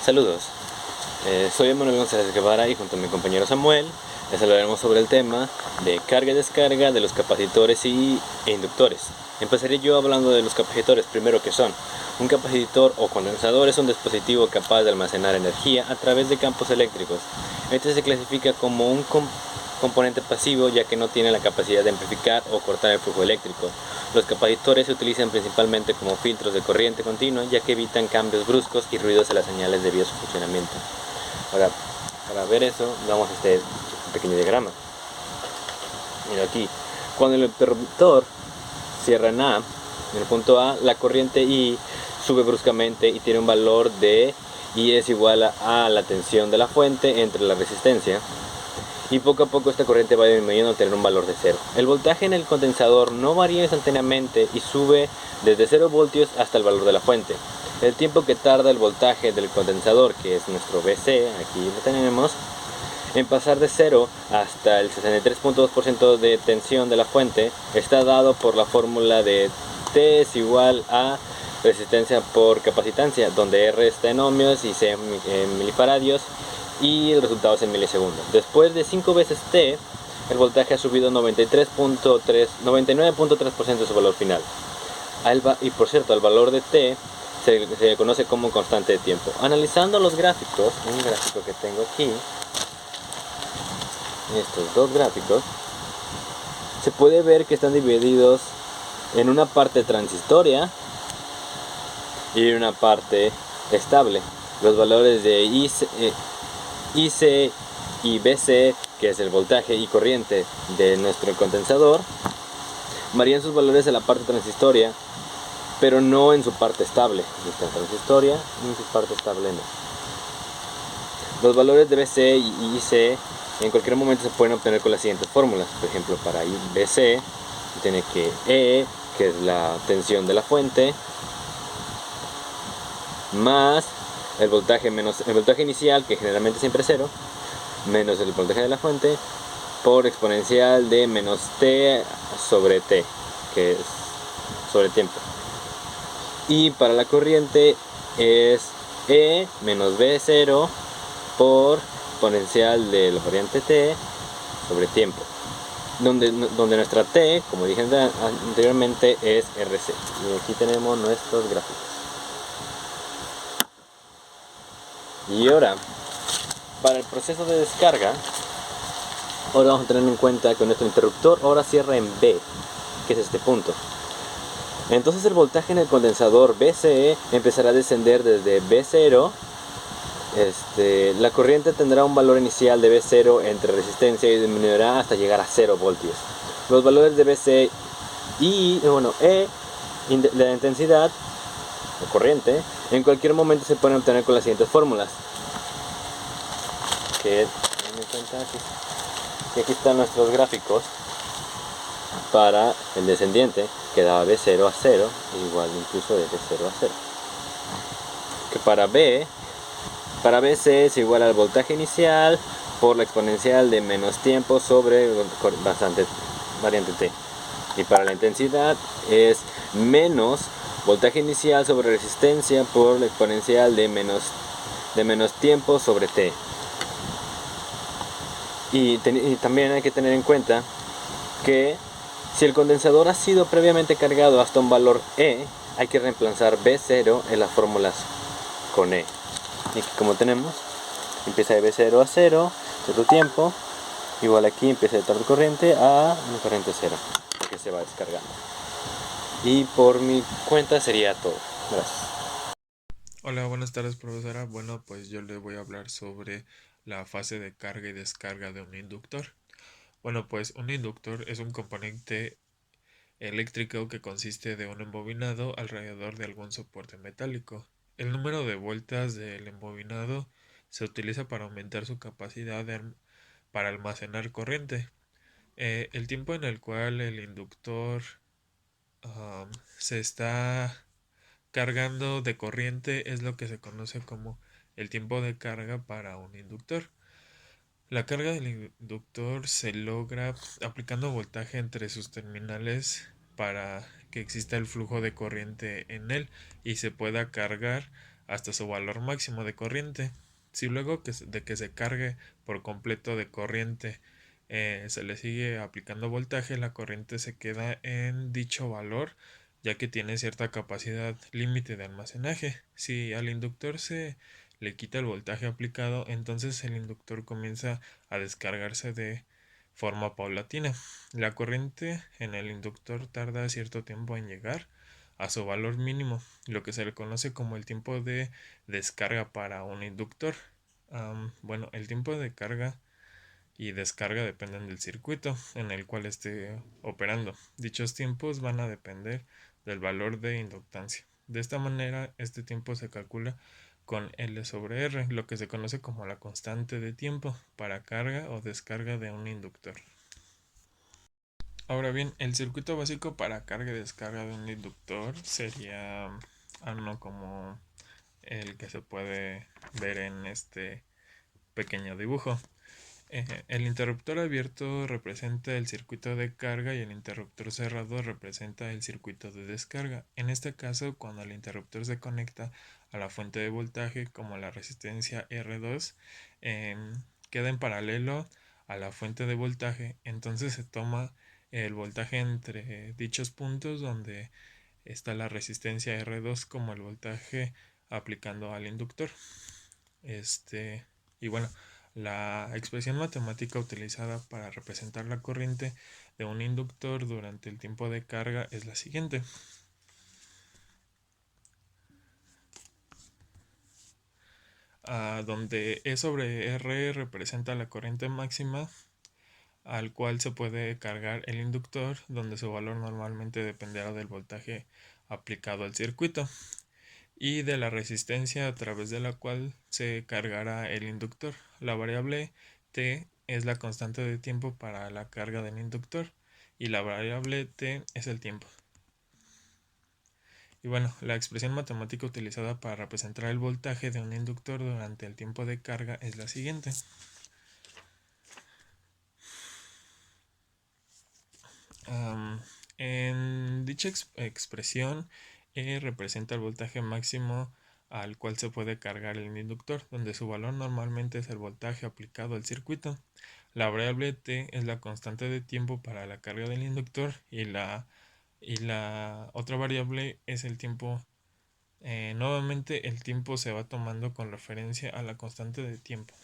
Saludos, soy Emanuel González Guevara y junto a mi compañero Samuel les hablaremos sobre el tema de carga y descarga de los capacitores e inductores. Empezaré yo hablando de los capacitores. Primero, ¿qué son? Un capacitor o condensador es un dispositivo capaz de almacenar energía a través de campos eléctricos. Este se clasifica como un componente pasivo, ya que no tiene la capacidad de amplificar o cortar el flujo eléctrico. Los capacitores se utilizan principalmente como filtros de corriente continua, ya que evitan cambios bruscos y ruidos en las señales debido a su funcionamiento. Ahora, para ver eso, damos este pequeño diagrama. Mira aquí, cuando el interruptor cierra en A, en el punto A, la corriente I sube bruscamente y tiene un valor de I es igual a la tensión de la fuente entre la resistencia, y poco a poco esta corriente va disminuyendo a tener un valor de 0. El voltaje en el condensador no varía instantáneamente y sube desde 0 voltios hasta el valor de la fuente. El tiempo que tarda el voltaje del condensador, que es nuestro VC, aquí lo tenemos, en pasar de 0 hasta el 63.2% de tensión de la fuente, está dado por la fórmula de T es igual a resistencia por capacitancia, donde R está en ohmios y C en milifaradios, y el resultado es en milisegundos. Después de 5 veces T, el voltaje ha subido 99.3% de su valor final. Y por cierto, el valor de T se conoce como constante de tiempo. Analizando los gráficos, un gráfico que tengo aquí, estos dos gráficos, se puede ver que están divididos en una parte transistoria y una parte estable. Los valores de IC y BC, que es el voltaje y corriente de nuestro condensador, varían sus valores en la parte transistoria, pero no en su parte estable. Esta transistoria y en su parte estable no. Los valores de BC y IC en cualquier momento se pueden obtener con las siguientes fórmulas. Por ejemplo, para BC tiene que E, que es la tensión de la fuente, más el voltaje menos el voltaje inicial, que generalmente siempre es 0, menos el voltaje de la fuente, por exponencial de menos T sobre T, que es sobre tiempo. Y para la corriente es E menos B0 por exponencial de la variante T sobre tiempo, donde nuestra T, como dije anteriormente, es RC. Y aquí tenemos nuestros gráficos. Y ahora, para el proceso de descarga, ahora vamos a tener en cuenta que nuestro interruptor ahora cierra en B, que es este punto. Entonces el voltaje en el condensador BCE empezará a descender desde B0. La corriente tendrá un valor inicial de B0 entre resistencia y disminuirá hasta llegar a 0 voltios. Los valores de BC y la intensidad o corriente en cualquier momento se pueden obtener con las siguientes fórmulas. Que aquí están nuestros gráficos para el descendiente, que da B0 a 0, igual incluso de B0 a 0. Que para BC es igual al voltaje inicial por la exponencial de menos tiempo sobre variante T. Y para la intensidad es menos voltaje inicial sobre resistencia por la exponencial de menos tiempo sobre T. Y también hay que tener en cuenta que si el condensador ha sido previamente cargado hasta un valor E, hay que reemplazar B0 en las fórmulas con E. Y aquí, como tenemos, empieza de B0 a 0, cierto tiempo, igual aquí empieza de tal corriente a una corriente 0, que se va descargando. Y por mi cuenta sería todo. Gracias. Hola, buenas tardes, profesora. Bueno, pues yo le voy a hablar sobre la fase de carga y descarga de un inductor. Bueno, pues un inductor es un componente eléctrico que consiste de un embobinado alrededor de algún soporte metálico. El número de vueltas del embobinado se utiliza para aumentar su capacidad para almacenar corriente. El tiempo en el cual el inductor se está cargando de corriente es lo que se conoce como el tiempo de carga para un inductor. La carga del inductor se logra aplicando voltaje entre sus terminales para que exista el flujo de corriente en él y se pueda cargar hasta su valor máximo de corriente. Si luego de que se cargue por completo de corriente se le sigue aplicando voltaje, la corriente se queda en dicho valor, ya que tiene cierta capacidad límite de almacenaje. Si al inductor se le quita el voltaje aplicado, entonces el inductor comienza a descargarse de forma paulatina. La corriente en el inductor tarda cierto tiempo en llegar a su valor mínimo, lo que se le conoce como el tiempo de descarga para un inductor. Bueno, el tiempo de carga y descarga dependen del circuito en el cual esté operando. Dichos tiempos van a depender del valor de inductancia. De esta manera, este tiempo se calcula con L sobre R, lo que se conoce como la constante de tiempo para carga o descarga de un inductor. Ahora bien, el circuito básico para carga y descarga de un inductor sería algo como el que se puede ver en este pequeño dibujo. El interruptor abierto representa el circuito de carga y el interruptor cerrado representa el circuito de descarga. En este caso, cuando el interruptor se conecta a la fuente de voltaje como la resistencia R2, queda en paralelo a la fuente de voltaje, entonces se toma el voltaje entre dichos puntos donde está la resistencia R2 como el voltaje aplicando al inductor. Y bueno, la expresión matemática utilizada para representar la corriente de un inductor durante el tiempo de carga es la siguiente. Donde E sobre R representa la corriente máxima al cual se puede cargar el inductor, donde su valor normalmente dependerá del voltaje aplicado al circuito y de la resistencia a través de la cual se cargará el inductor. La variable T es la constante de tiempo para la carga del inductor y la variable T es el tiempo. Y bueno, la expresión matemática utilizada para representar el voltaje de un inductor durante el tiempo de carga es la siguiente. En dicha expresión, E representa el voltaje máximo al cual se puede cargar el inductor, donde su valor normalmente es el voltaje aplicado al circuito. La variable T es la constante de tiempo para la carga del inductor y la otra variable es el tiempo. Nuevamente el tiempo se va tomando con referencia a la constante de tiempo.